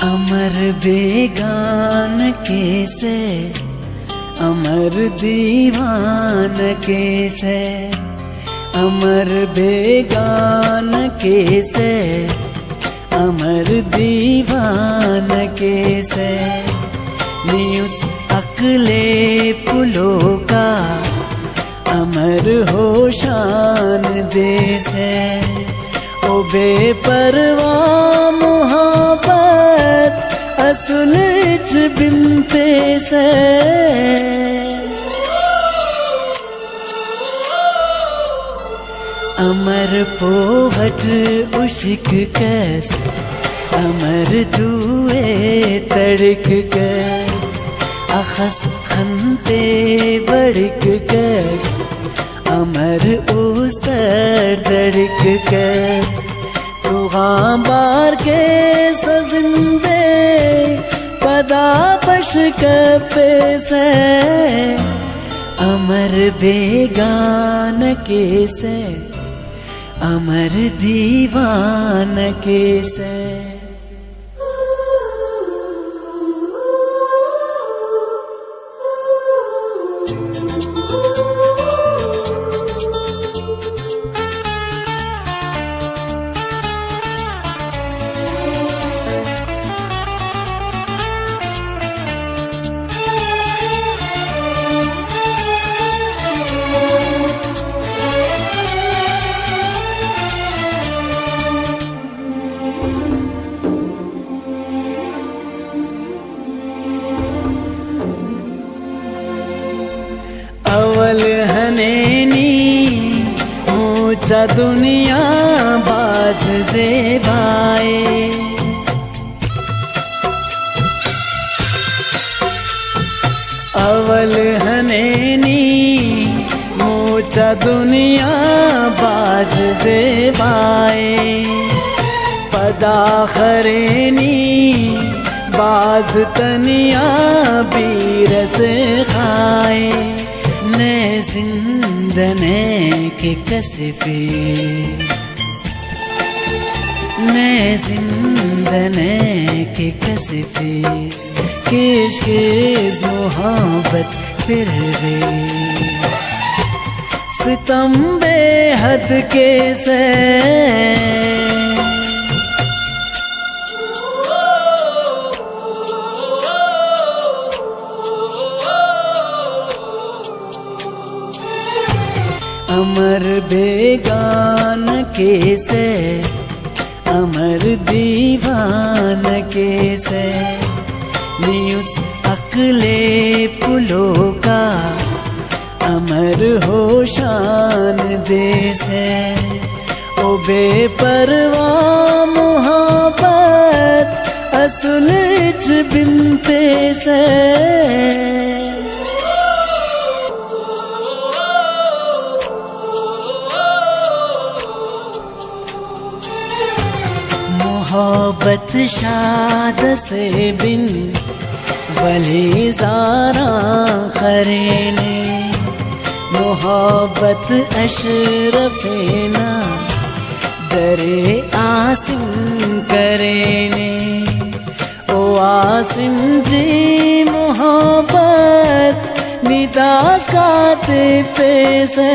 अमर बेगान कैसे, अमर दीवान कैसे, अमर बेगान कैसे, अमर दीवान कैसे, न्यूस अकले पुलों का अमर हो शान देसे, ओ बेपरवा मोहब्बत असुलच बिनते से, अमर पोहट उशिक कैस, अमर दुए तड़क कैस, अखस खनते बड़क कैस, अमर उस्तर दड़क कैस, तू बार के सजिंदे पदा पश कपे से, अमर बेगान कैसे, अमर दीवान कैसे। अवल हनेनी ऊंचा दुनिया बाज से भाए, अवल हनेनी ऊंचा दुनिया बाज से भाए, पदा खरेनी बाज तनिया बीर से खाए, ने जिंदने के कसफे, ने जिंदने के कसफे, किश किस मोहब्बत फिर रे, सितम बेहद के से, अमर बेगान कैसे, अमर दीवान कैसे, न्यूस अकले पुलों का अमर हो शान देसे, ओ बेपरवा मोहब्बत असुलच बिनते से, मोहब्बत शाद से बिन भले ज़ारा खरेने, मोहब्बत अशरफेना दरे आसिम करेने, ओ आसिम जी मोहब्बत निदास खाते पे से।